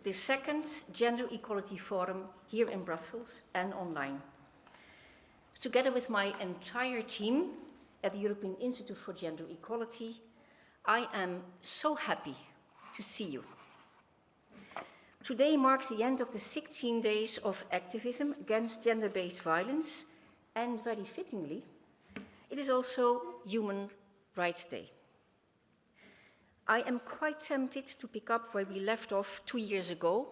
the second Gender Equality Forum here in Brussels and online. Together with my entire team at the European Institute for Gender Equality, I am so happy to see you. Today marks the end of the 16 days of activism against gender-based violence, and very fittingly, it is also Human Rights Day. I am quite tempted to pick up where we left off 2 years ago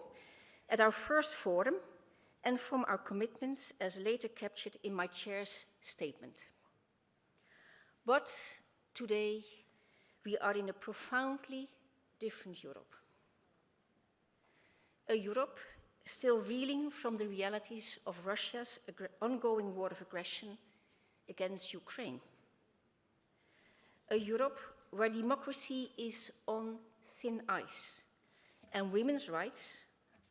at our first forum and from our commitments as later captured in my chair's statement. But today we are in a profoundly different Europe. A Europe still reeling from the realities of Russia's ongoing war of aggression against Ukraine. A Europe where democracy is on thin ice and women's rights,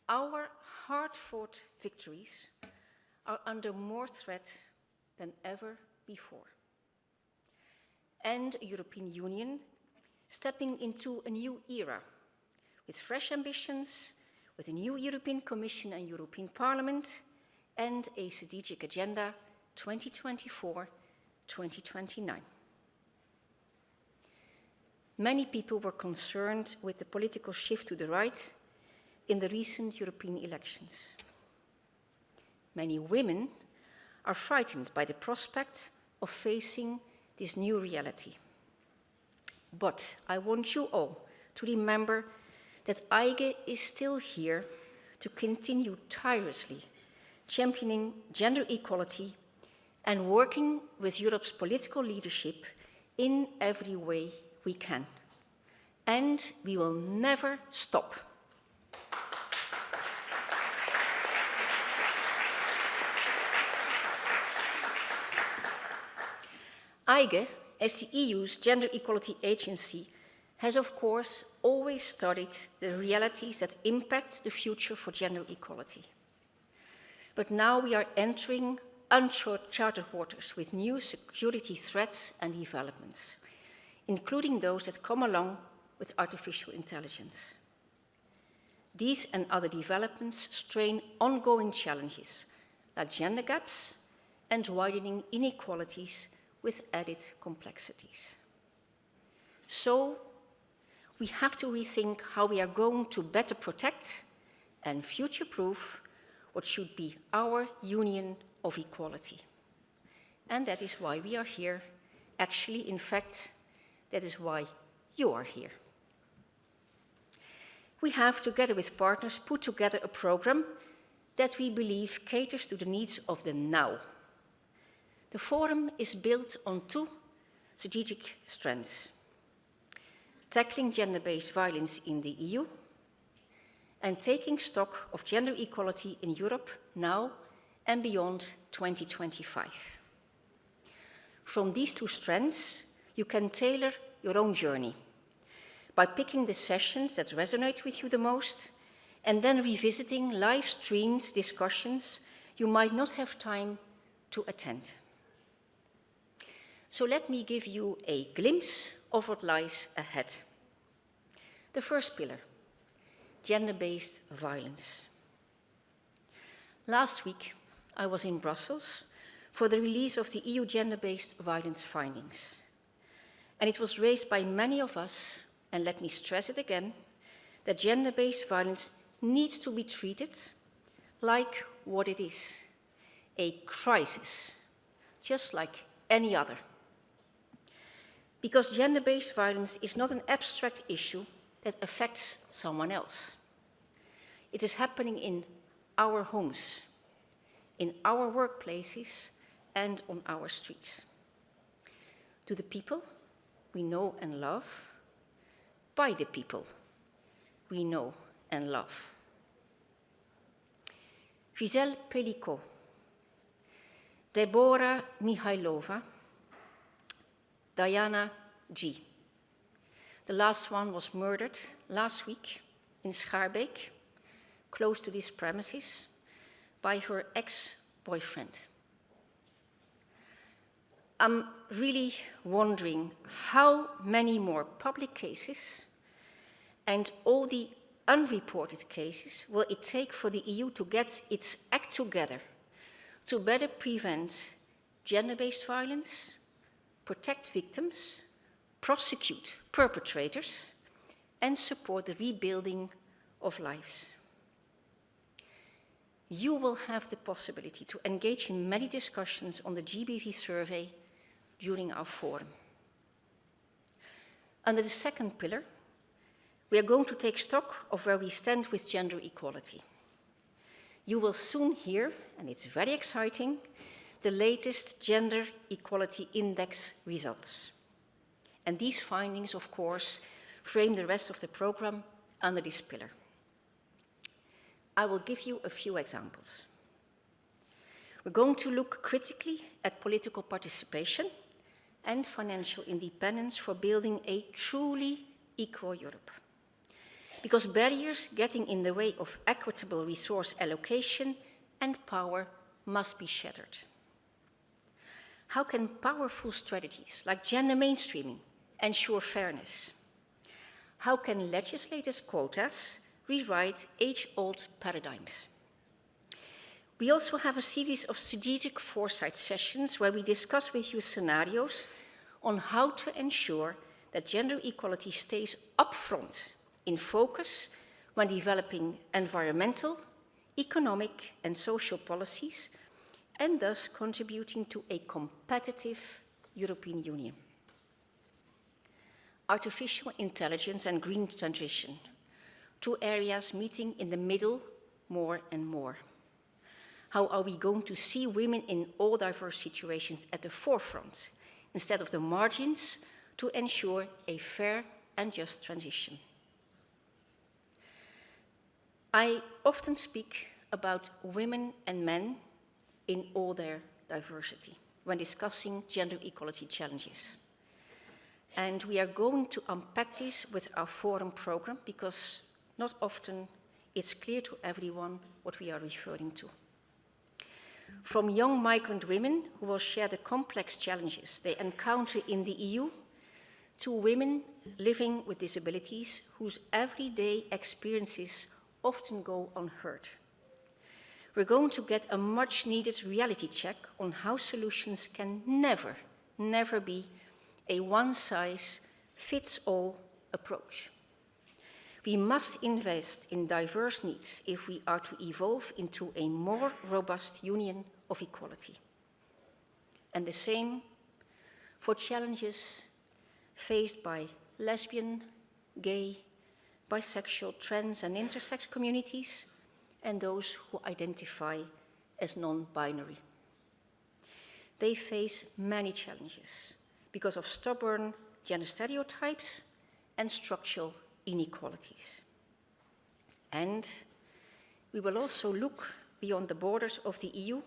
our hard-fought victories, are under more threat than ever before. And a European Union stepping into a new era with fresh ambitions, with a new European Commission and European Parliament, and a strategic agenda 2024-2029. Many people were concerned with the political shift to the right in the recent European elections. Many women are frightened by the prospect of facing this new reality. But I want you all to remember that EGE is still here to continue tirelessly championing gender equality and working with Europe's political leadership in every way we can. And we will never stop. EGE, as the EU's Gender Equality Agency, has of course always studied the realities that impact the future for gender equality. But now we are entering uncharted waters with new security threats and developments, including those that come along with artificial intelligence. These and other developments strain ongoing challenges like gender gaps and widening inequalities with added complexities. So we have to rethink how we are going to better protect and future-proof what should be our union of equality. And that is why we are here. Actually, in fact, that is why you are here. We have, together with partners, put together a program that we believe caters to the needs of the now. The forum is built on two strategic strands: tackling gender-based violence in the EU and taking stock of gender equality in Europe now and beyond 2025. From these two strands, you can tailor your own journey by picking the sessions that resonate with you the most and then revisiting live-streamed discussions you might not have time to attend. So let me give you a glimpse of what lies ahead. The first pillar, gender-based violence. Last week, I was in Brussels for the release of the EU gender-based violence findings. And it was raised by many of us, and let me stress it again, that gender-based violence needs to be treated like what it is, a crisis, just like any other. Because gender-based violence is not an abstract issue that affects someone else. It is happening in our homes, in our workplaces, and on our streets. To the people we know and love, by the people we know and love. Giselle Pelicot, Deborah Mihailova, Diana G. The last one was murdered last week in Schaarbeek, close to these premises, by her ex-boyfriend. I'm really wondering how many more public cases and all the unreported cases will it take for the EU to get its act together to better prevent gender-based violence, protect victims, prosecute perpetrators, and support the rebuilding of lives? You will have the possibility to engage in many discussions on the GBV survey during our forum. Under the second pillar, we are going to take stock of where we stand with gender equality. You will soon hear, and it's very exciting, the latest Gender Equality Index results. And these findings, of course, frame the rest of the program under this pillar. I will give you a few examples. We're going to look critically at political participation and financial independence for building a truly equal Europe. Because barriers getting in the way of equitable resource allocation and power must be shattered. How can powerful strategies like gender mainstreaming ensure fairness? How can legislators' quotas rewrite age-old paradigms? We also have a series of strategic foresight sessions where we discuss with you scenarios on how to ensure that gender equality stays upfront in focus when developing environmental, economic, and social policies, and thus contributing to a competitive European Union. Artificial intelligence and green transition, two areas meeting in the middle more and more. How are we going to see women in all diverse situations at the forefront instead of the margins to ensure a fair and just transition? I often speak about women and men in all their diversity when discussing gender equality challenges. And we are going to unpack this with our forum program because not often it's clear to everyone what we are referring to. From young migrant women who will share the complex challenges they encounter in the EU, to women living with disabilities whose everyday experiences often go unheard. We're going to get a much needed reality check on how solutions can never be a one-size-fits-all approach. We must invest in diverse needs if we are to evolve into a more robust union of equality. And the same for challenges faced by lesbian, gay, bisexual, trans, and intersex communities, and those who identify as non-binary. They face many challenges because of stubborn gender stereotypes and structural inequalities. And we will also look beyond the borders of the EU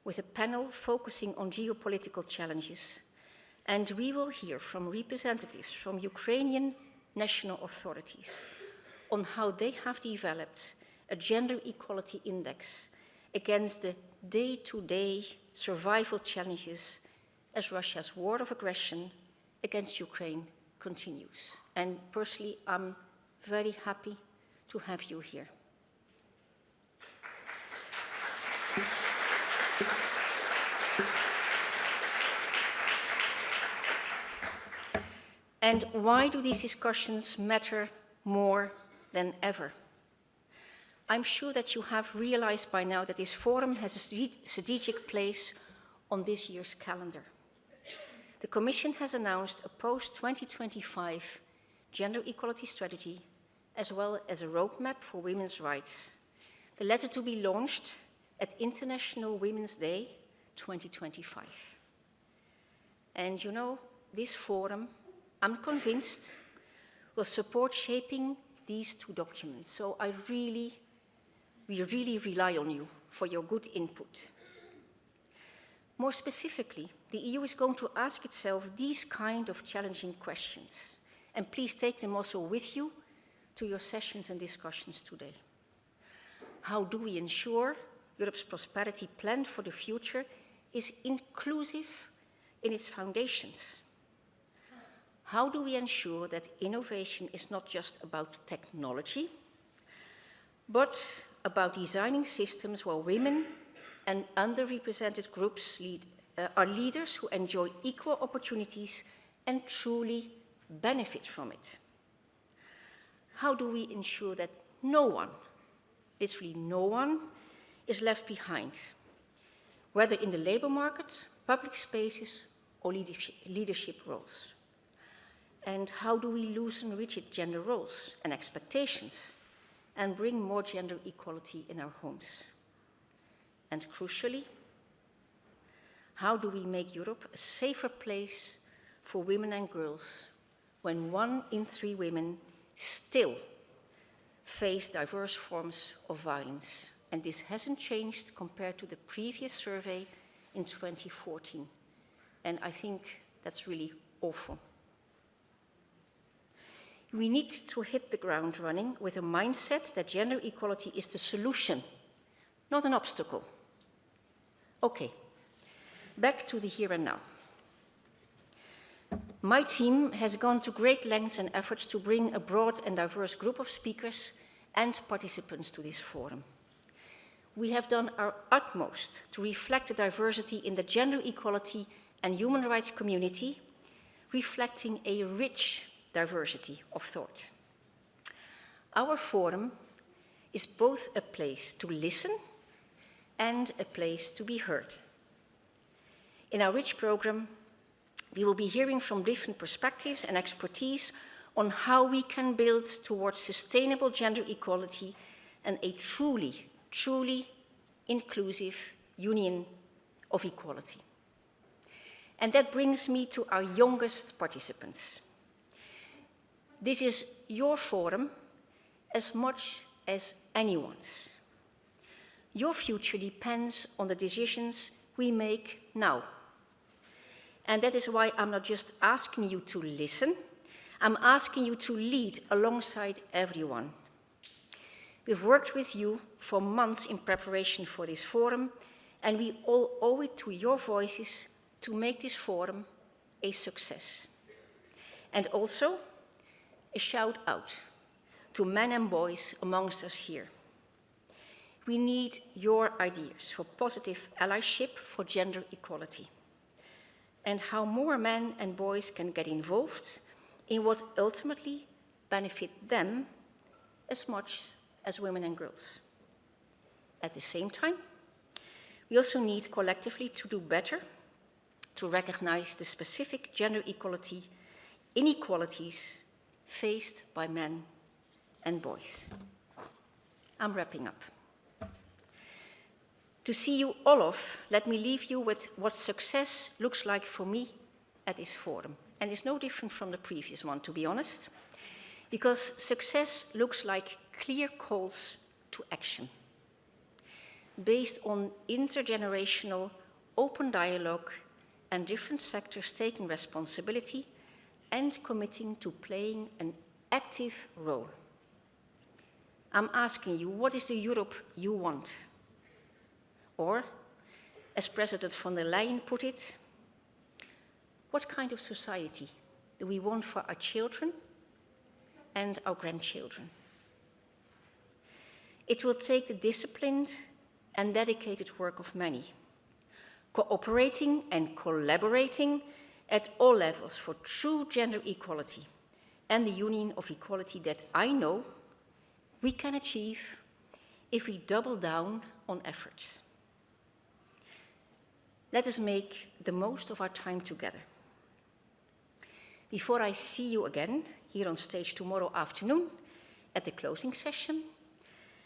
with a panel focusing on geopolitical challenges. And we will hear from representatives from Ukrainian national authorities on how they have developed a gender equality index against the day-to-day survival challenges as Russia's war of aggression against Ukraine continues. And personally, I'm very happy to have you here. And why do these discussions matter more than ever? I'm sure that you have realized by now that this forum has a strategic place on this year's calendar. The Commission has announced a post-2025 gender equality strategy, as well as a roadmap for women's rights, the latter to be launched at International Women's Day 2025. And you know, this forum, I'm convinced, will support shaping these two documents. So we really rely on you for your good input. More specifically, the EU is going to ask itself these kind of challenging questions. And please take them also with you to your sessions and discussions today. How do we ensure Europe's prosperity plan for the future is inclusive in its foundations? how do we ensure that innovation is not just about technology, but about designing systems where women and underrepresented groups are leaders who enjoy equal opportunities and truly benefit from it? How do we ensure that no one, literally no one, is left behind, whether in the labor market, public spaces, or leadership roles? And how do we loosen rigid gender roles and expectations and bring more gender equality in our homes? And crucially, how do we make Europe a safer place for women and girls when 1 in 3 women still face diverse forms of violence? And this hasn't changed compared to the previous survey in 2014. And I think that's really awful. We need to hit the ground running with a mindset that gender equality is the solution, not an obstacle. Okay, back to the here and now. My team has gone to great lengths and efforts to bring a broad and diverse group of speakers and participants to this forum. We have done our utmost to reflect the diversity in the gender equality and human rights community, reflecting a rich diversity of thought. Our forum is both a place to listen and a place to be heard. In our rich program, we will be hearing from different perspectives and expertise on how we can build towards sustainable gender equality and a truly inclusive union of equality. And that brings me to our youngest participants. This is your forum as much as anyone's. Your future depends on the decisions we make now. And that is why I'm not just asking you to listen, I'm asking you to lead alongside everyone. We've worked with you for months in preparation for this forum, and we all owe it to your voices to make this forum a success. And also, a shout out to men and boys amongst us here. We need your ideas for positive allyship for gender equality, and how more men and boys can get involved in what ultimately benefit them as much as women and girls. At the same time, we also need collectively to do better to recognize the specific gender inequalities faced by men and boys. I'm wrapping up. To see you all off, let me leave you with what success looks like for me at this forum. And it's no different from the previous one, to be honest, because success looks like clear calls to action, based on intergenerational open dialogue and different sectors taking responsibility and committing to playing an active role. I'm asking you, what is the Europe you want? Or, as President von der Leyen put it, what kind of society do we want for our children and our grandchildren? It will take the disciplined and dedicated work of many, cooperating and collaborating at all levels for true gender equality and the union of equality that I know we can achieve if we double down on efforts. Let us make the most of our time together. Before I see you again here on stage tomorrow afternoon at the closing session,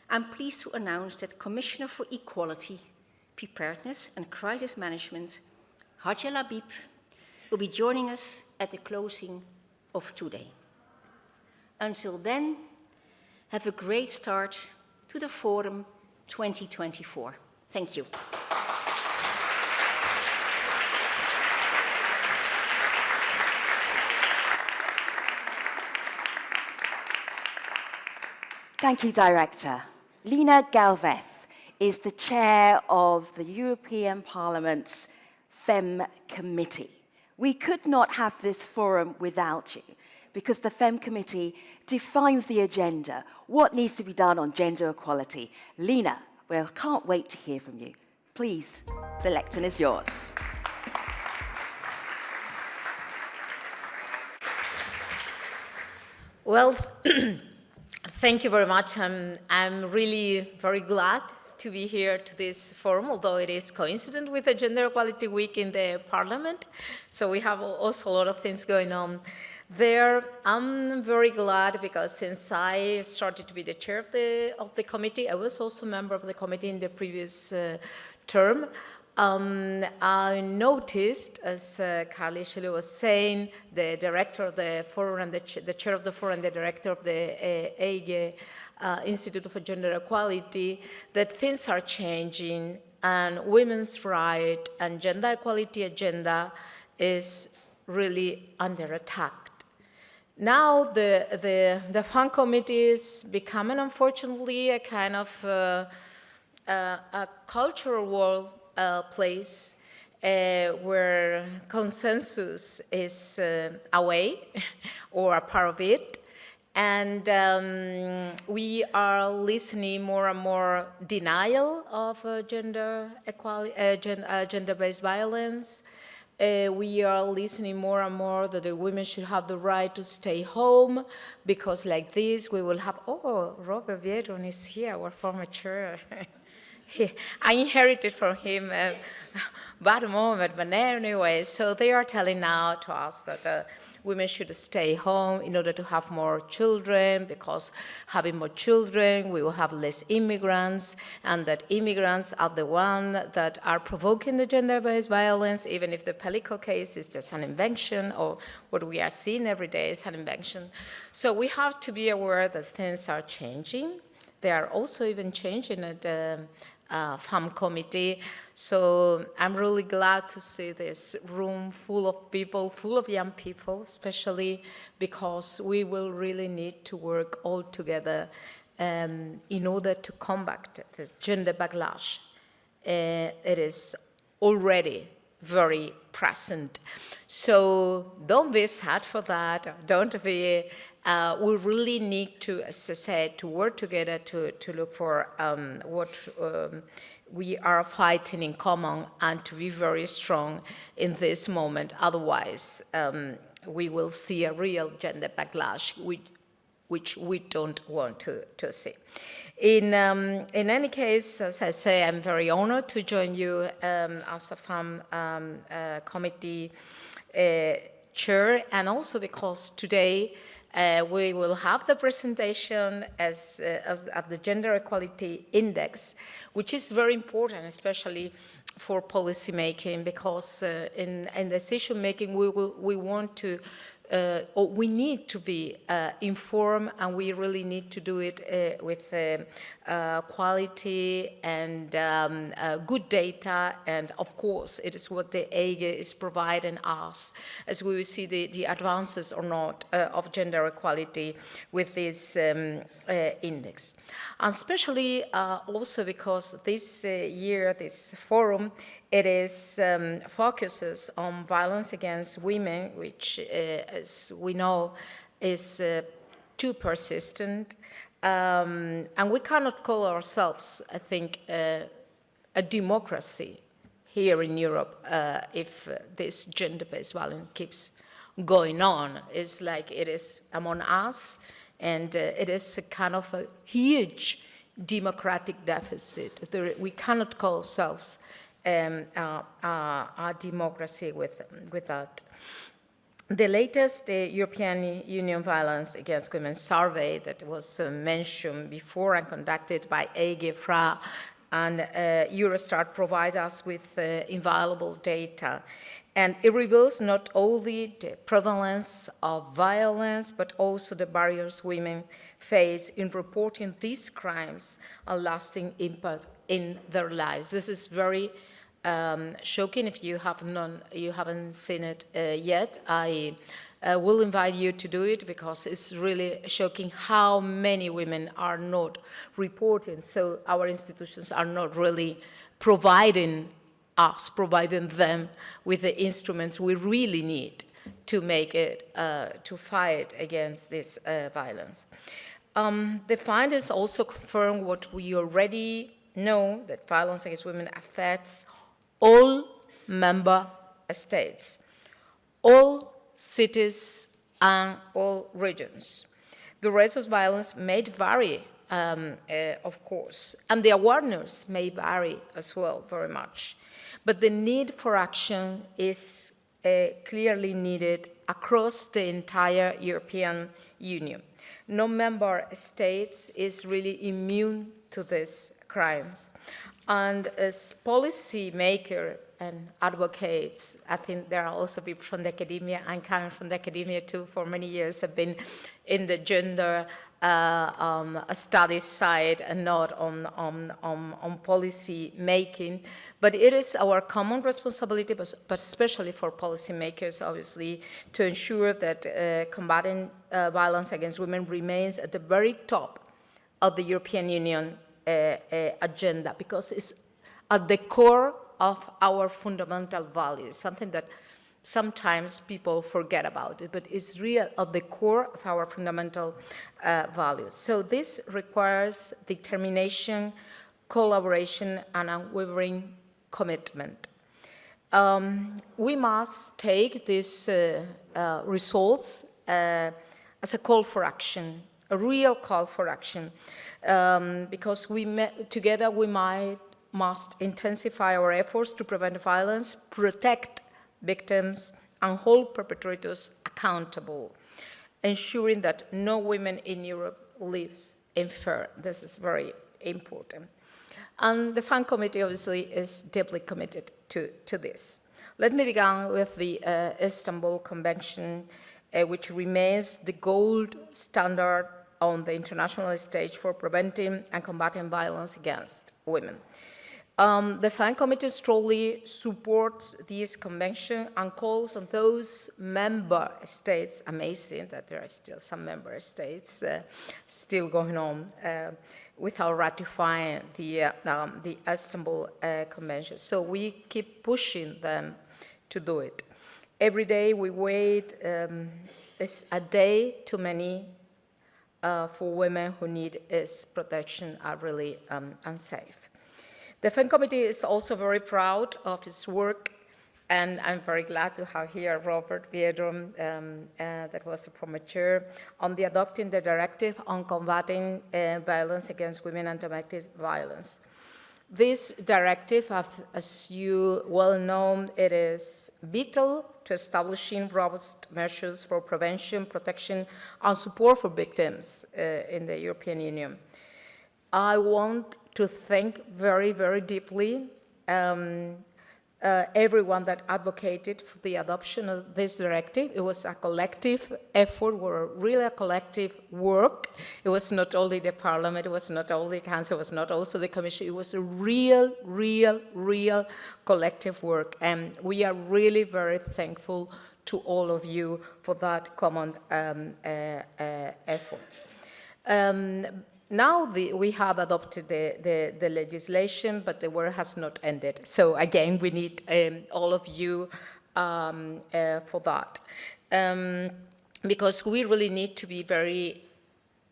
I'm pleased to announce that Commissioner for Equality, Preparedness and Crisis Management, Hadja Labib, will be joining us at the closing of today. Until then, have a great start to the Forum 2024. Thank you. Thank you, Director. Lina Galvez is the chair of the European Parliament's FEM Committee, We could not have this forum without you, because the FEM Committee defines the agenda, what needs to be done on gender equality. Lina, well, can't wait to hear from you. Please, the lectern is yours. Well, thank you very much. I'm really very glad to be here to this forum, although it is coincident with the Gender Equality Week in the Parliament. So we have also a lot of things going on there. I'm very glad because since I started to be the chair of the committee, I was also a member of the committee in the previous term. I noticed, as Carly Shelley was saying, the director of the forum and the chair of the forum and the director of the EGE Institute for Gender Equality, that things are changing and women's rights and gender equality agenda is really under attack. Now the FEM Committee is becoming, unfortunately, a kind of a cultural world place where consensus is away or a part of it. And we are listening more and more denial of gender equality, gender-based violence. We are listening more and more that the women should have the right to stay home because like this we will have, oh, Robert Vieron is here, our former chair. I inherited from him a bad moment, but anyway, so they are telling now to us that women should stay home in order to have more children, because having more children, we will have less immigrants, and that immigrants are the ones that are provoking the gender-based violence, even if the Pelico case is just an invention, or what we are seeing every day is an invention. So we have to be aware that things are changing. They are also even changing at the FEM Committee. So I'm really glad to see this room full of people, full of young people, especially because we will really need to work all together in order to combat this gender backlash. It is already very present. So don't be sad for that. Don't be, we really need to, as I said, to work together to look for what we are fighting in common and to be very strong in this moment. Otherwise, we will see a real gender backlash, which we don't want to see. In any case, as I say, I'm very honored to join you as a FEM committee chair, and also because today we will have the presentation of the Gender Equality Index, which is very important, especially for policy making, because in decision making we want to or we need to be informed, and we really need to do it with quality and good data, and of course it is what the EGE is providing us, as we will see the advances or not of gender equality with this index. And especially also because this year, this forum, it is focuses on violence against women, which, as we know, is too persistent. And we cannot call ourselves, I think, a democracy here in Europe if this gender-based violence keeps going on. It's like it is among us, and it is a kind of a huge democratic deficit. We cannot call ourselves a democracy with that. The latest European Union Violence Against Women survey that was mentioned before and conducted by EGEF2024 and Eurostat provide us with invaluable data. And it reveals not only the prevalence of violence, but also the barriers women face in reporting these crimes and lasting impact in their lives. This is very shocking. If you haven't seen it yet, I will invite you to do it, because it's really shocking how many women are not reporting. So our institutions are not really providing us providing them with the instruments we really need to make it, to fight against this violence. The findings also confirm what we already know, that violence against women affects all member states, all cities, and all regions. The rates of violence may vary, of course, and the awareness may vary as well very much. But the need for action is clearly needed across the entire European Union. No member state is really immune to these crimes. And as policymakers and advocates, I think there are also people from the academia, I'm coming from the academia too, for many years have been in the gender studies side and not on policy making. But it is our common responsibility, but especially for policymakers, obviously, to ensure that combating violence against women remains at the very top of the European Union agenda, because it's at the core of our fundamental values, something that sometimes people forget about it, but it's real at the core of our fundamental values. So this requires determination, collaboration, and unwavering commitment. We must take these results as a call for action, a real call for action, because together we must intensify our efforts to prevent violence, protect victims, and hold perpetrators accountable, ensuring that no woman in Europe lives in fear. This is very important. And the FAN Committee obviously is deeply committed to this. Let me begin with the Istanbul Convention, which remains the gold standard on the international stage for preventing and combating violence against women. The FAN Committee strongly supports this convention and calls on those member states, amazing that there are still some member states still going on without ratifying the Istanbul Convention. So we keep pushing them to do it. Every day we wait, it's a day too many for women who need its protection are really unsafe. The FEN Committee is also very proud of its work, and I'm very glad to have here Robert Biedron, that was the former chair, on the adopting the directive on combating violence against women and domestic violence. This directive, as you well know, it is vital to establishing robust measures for prevention, protection, and support for victims in the European Union. I want to thank very, very deeply everyone that advocated for the adoption of this directive. It was a collective effort, really a collective work. It was not only the Parliament, it was not only the Council, it was not also the Commission. It was a real collective work. And we are really very thankful to all of you for that common efforts. Now we have adopted the legislation, but the work has not ended. So again, we need all of you for that. Because we really need to be very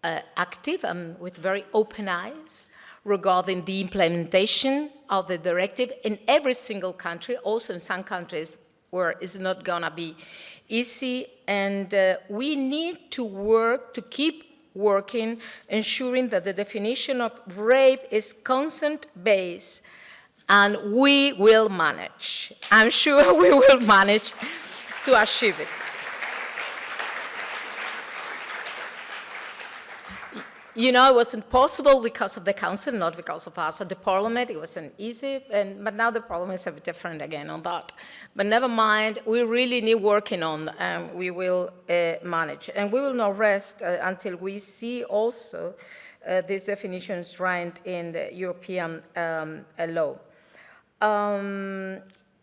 active and with very open eyes regarding the implementation of the directive in every single country, also in some countries where it's not gonna be easy. And we need to work to keep working, ensuring that the definition of rape is consent-based, and we will manage. I'm sure we will manage to achieve it. You know, it wasn't possible because of the Council, not because of us at the Parliament. It wasn't easy, but now the problem is a bit different again on that. But never mind, we really need working on, and we will manage. And we will not rest until we see also these definitions enshrined in the European law.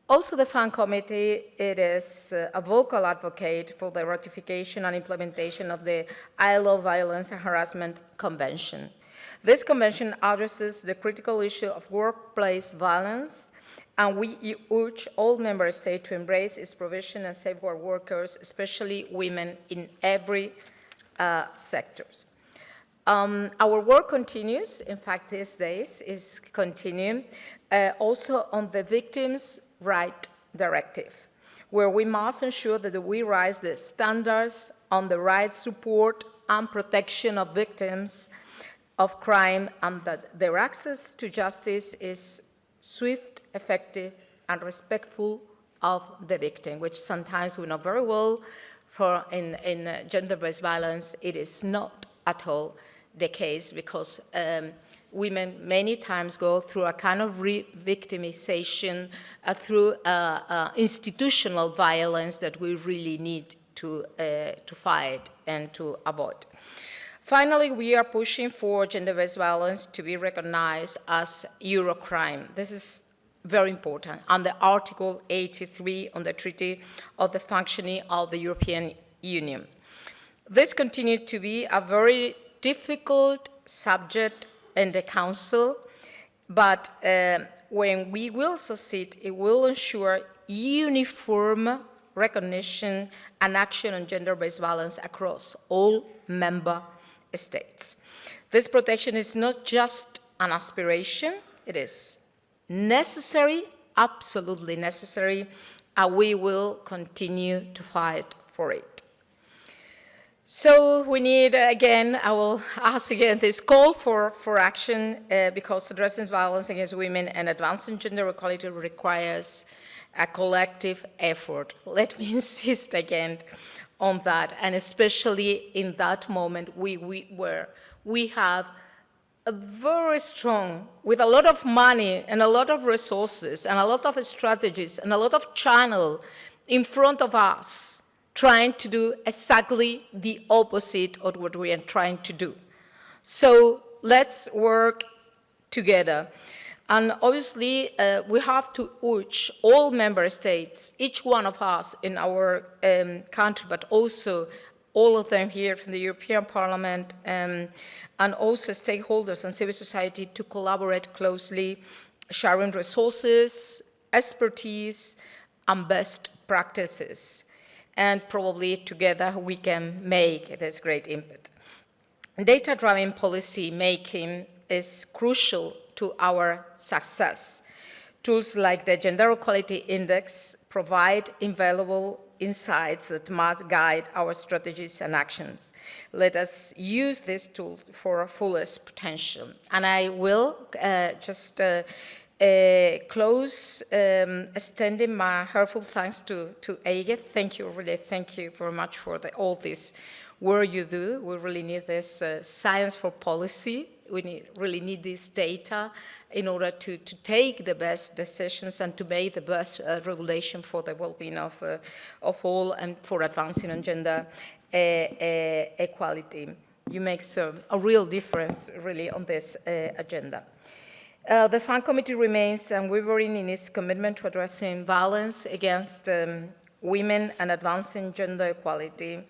Also, the FAN Committee, it is a vocal advocate for the ratification and implementation of the ILO Violence and Harassment Convention. This convention addresses the critical issue of workplace violence And we urge all member states to embrace its provision and safeguard workers, especially women, in every sectors. Our work continues, in fact, these days is continuing, also on the Victims' Rights Directive, where we must ensure that we raise the standards on the right support and protection of victims of crime, and that their access to justice is swift, effective, and respectful of the victim, which sometimes we know very well in gender-based violence. It is not at all the case, because women many times go through a kind of re-victimization through institutional violence that we really need to fight and to avoid. Finally, we are pushing for gender-based violence to be recognized as Eurocrime. This is very important, under Article 83 on the Treaty of the Functioning of the European Union. This continued to be a very difficult subject in the Council, but when we will succeed, it will ensure uniform recognition and action on gender-based violence across all member states. This protection is not just an aspiration, it is necessary, absolutely necessary, and we will continue to fight for it. So we need, again, I will ask again this call for action, because addressing violence against women and advancing gender equality requires a collective effort. Let me insist again on that, and especially in that moment where we have a very strong, with a lot of money and a lot of resources and a lot of strategies and a lot of channel in front of us, trying to do exactly the opposite of what we are trying to do. So let's work together. And obviously, we have to urge all member states, each one of us in our country, but also all of them here from the European Parliament, and also stakeholders and civil society, to collaborate closely, sharing resources, expertise, and best practices. And probably together we can make this great impact. Data-driven policy making is crucial to our success. Tools like the Gender Equality Index provide invaluable insights that must guide our strategies and actions. Let us use this tool for our fullest potential. And I will just close extending my heartfelt thanks to EGEF. Thank you, really, thank you very much for all this work you do. We really need this science for policy. We really need this data in order to take the best decisions and to make the best regulation for the well-being of all, and for advancing on gender equality. You make a real difference, really, on this agenda. The FAN Committee remains unwavering in its commitment to addressing violence against women and advancing gender equality.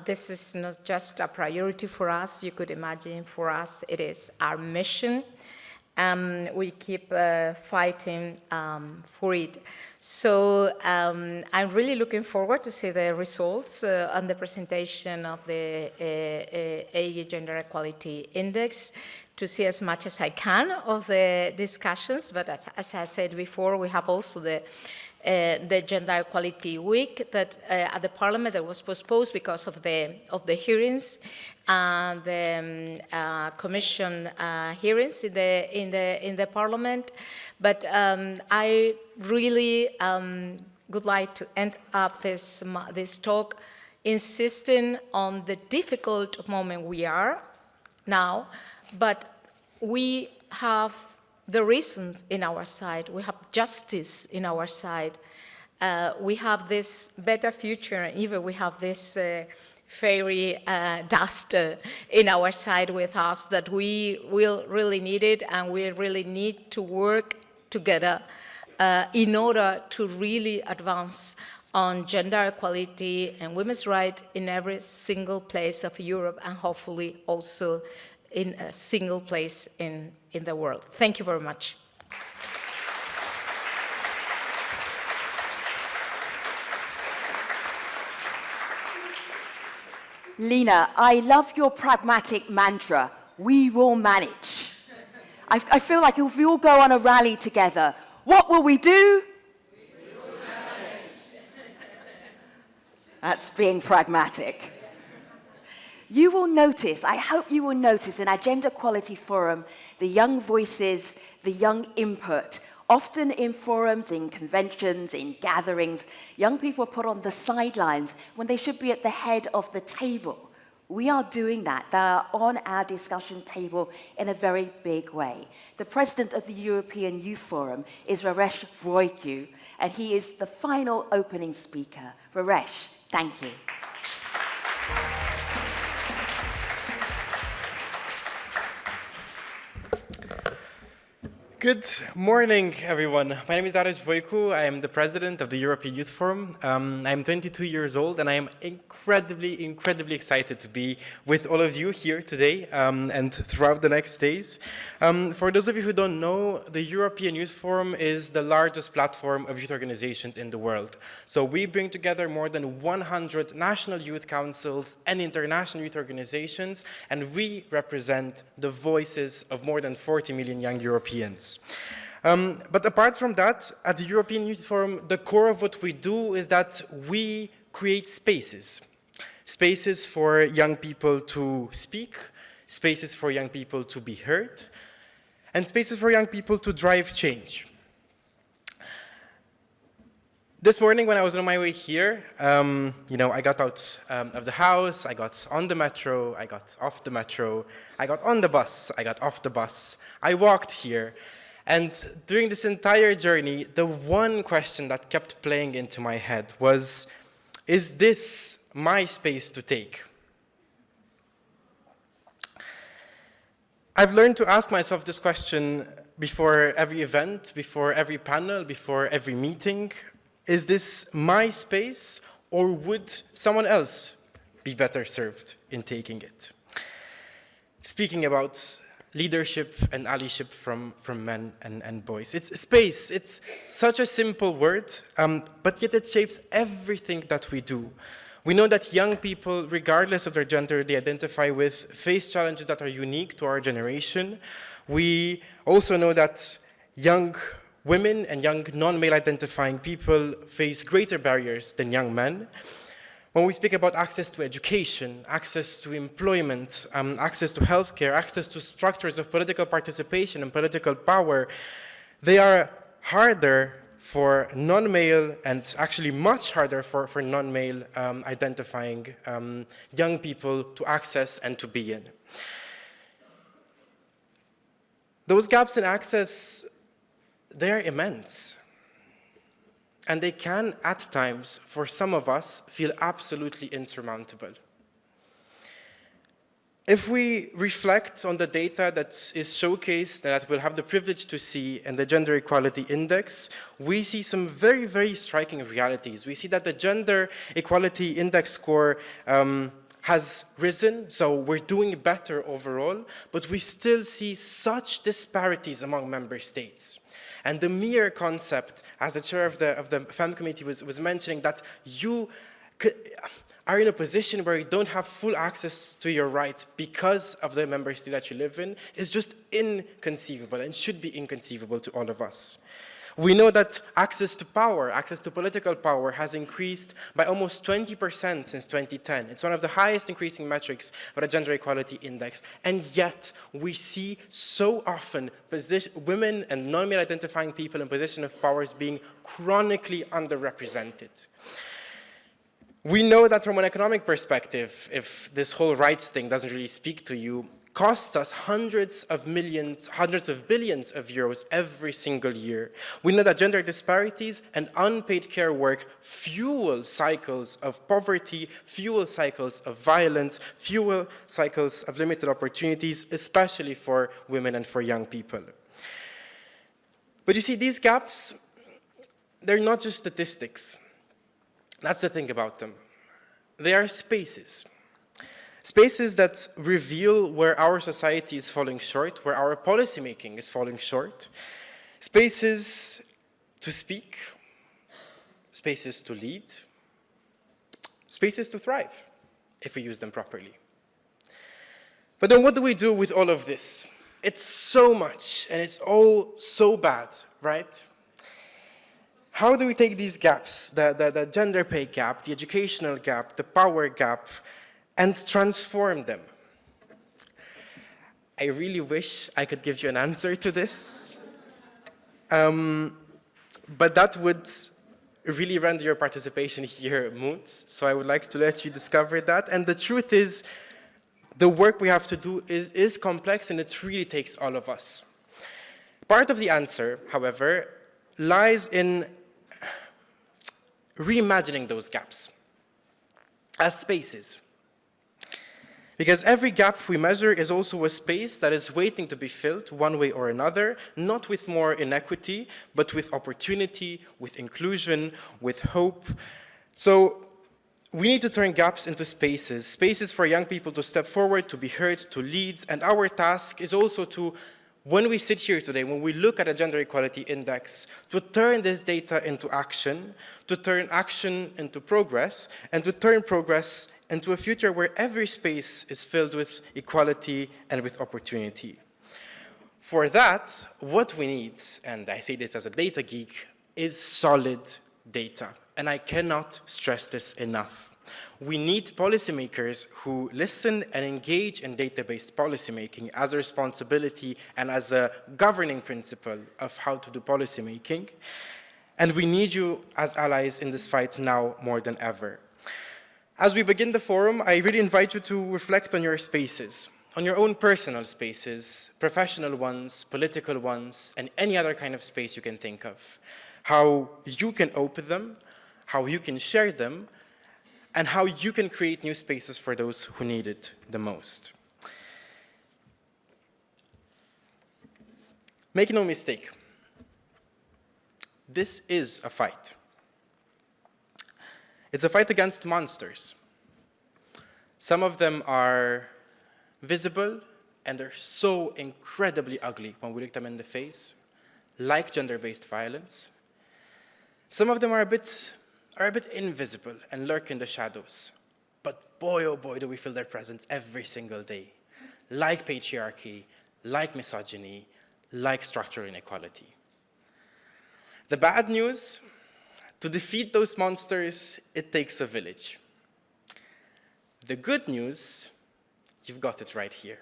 This is not just a priority for us. You could imagine for us it is our mission. We keep fighting for it. So I'm really looking forward to see the results and the presentation of the EGE Gender Equality Index, to see as much as I can of the discussions. But as I said before, we have also the Gender Equality Week that at the Parliament that was postponed because of the hearings and the Commission hearings in the Parliament. But I really would like to end up this talk insisting on the difficult moment we are now, but we have the reasons in our side, we have justice in our side, we have this better future, and even we have this fairy dust in our side with us that we will really need it, and we really need to work together in order to really advance on gender equality and women's rights in every single place of Europe, and hopefully also in a single place in the world. Thank you very much. Lena, I love your pragmatic mantra, we will manage. I feel like if we all go on a rally together, what will we do? We will manage. That's being pragmatic. You will notice, I hope you will notice in our Gender Equality Forum, the young voices, the young input. Often in forums, in conventions, in gatherings, young people are put on the sidelines when they should be at the head of the table. We are doing that. They are on our discussion table in a very big way. The president of the European Youth Forum is Raresh Voiku, and he is the final opening speaker. Raresh, thank you. Good morning, everyone. My name is Raresh Voiku. I am the president of the European Youth Forum. I'm 22 years old, and I am incredibly excited to be with all of you here today and throughout the next days. For those of you who don't know, the European Youth Forum is the largest platform of youth organizations in the world. So we bring together more than 100 national youth councils and international youth organizations, and we represent the voices of more than 40 million young Europeans. But apart from that, at the European Youth Forum, the core of what we do is that we create spaces. Spaces for young people to speak, spaces for young people to be heard, and spaces for young people to drive change. This morning when I was on my way here, I got out of the house, I got on the metro, I got off the metro, I got on the bus, I got off the bus, I walked here. And during this entire journey, the one question that kept playing into my head was, is this my space to take? I've learned to ask myself this question before every event, before every panel, before every meeting. Is this my space, or would someone else be better served in taking it? Speaking about leadership and allyship from men and boys. It's space. It's such a simple word, but yet it shapes everything that we do. We know that young people, regardless of their gender they identify with, face challenges that are unique to our generation. We also know that young women and young non-male identifying people face greater barriers than young men. When we speak about access to education, access to employment, access to healthcare, access to structures of political participation and political power, they are harder for non-male and actually much harder for non-male identifying young people to access and to be in. Those gaps in access, they are immense. And they can, at times, for some of us, feel absolutely insurmountable. If we reflect on the data that is showcased and that we'll have the privilege to see in the Gender Equality Index, we see some very striking realities. We see that the Gender Equality Index score has risen, so we're doing better overall, but we still see such disparities among member states. And the mere concept, as the chair of the FEM committee was mentioning, that you are in a position where you don't have full access to your rights because of the member state that you live in, is just inconceivable and should be inconceivable to all of us. We know that access to power, access to political power, has increased by almost 20% since 2010. It's one of the highest increasing metrics for the Gender Equality Index. And yet, we see so often women and non-male identifying people in position of power being chronically underrepresented. We know that from an economic perspective, if this whole rights thing doesn't really speak to you, costs us hundreds of billions of euros every single year. We know that gender disparities and unpaid care work fuel cycles of poverty, fuel cycles of violence, fuel cycles of limited opportunities, especially for women and for young people. But you see, these gaps, they're not just statistics. That's the thing about them. They are spaces. Spaces that reveal where our society is falling short, where our policymaking is falling short. Spaces to speak, spaces to lead, spaces to thrive. if we use them properly. But then what do we do with all of this? It's so much, and it's all so bad, right? How do we take these gaps, the gender pay gap, the educational gap, the power gap, and transform them? I really wish I could give you an answer to this. But that would really render your participation here moot. So I would like to let you discover that. And the truth is, the work we have to do is complex, and it really takes all of us. Part of the answer, however, lies in reimagining those gaps as spaces. Because every gap we measure is also a space that is waiting to be filled one way or another, not with more inequity, but with opportunity, with inclusion, with hope. So we need to turn gaps into spaces, spaces for young people to step forward, to be heard, to lead. And our task is also to, when we sit here today, when we look at a gender equality index, to turn this data into action, to turn action into progress, and to turn progress into a future where every space is filled with equality and with opportunity. For that, what we need, and I say this as a data geek, is solid data. And I cannot stress this enough. We need policymakers who listen and engage in data-based policymaking as a responsibility and as a governing principle of how to do policymaking. And we need you as allies in this fight now more than ever. As we begin the forum, I really invite you to reflect on your spaces, on your own personal spaces, professional ones, political ones, and any other kind of space you can think of. How you can open them, how you can share them, and how you can create new spaces for those who need it the most. Make no mistake, this is a fight. It's a fight against monsters. Some of them are visible, and they're so incredibly ugly when we look them in the face, like gender-based violence. Some of them are a bit invisible and lurk in the shadows. But boy, oh boy, do we feel their presence every single day, like patriarchy, like misogyny, like structural inequality. The bad news, to defeat those monsters, it takes a village. The good news, you've got it right here.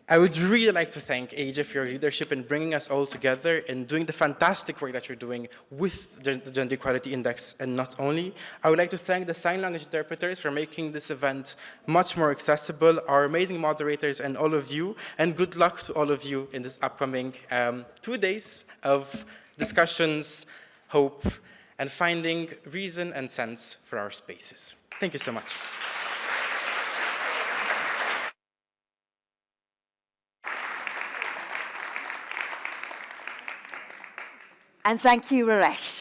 I would really like to thank EGEF for your leadership in bringing us all together and doing the fantastic work that you're doing with the Gender Equality Index, and not only. I would like to thank the sign language interpreters for making this event much more accessible, our amazing moderators, and all of you, and good luck to all of you in this upcoming 2 days of discussions, hope, and finding reason and sense for our spaces. Thank you so much. And thank you, Raresh.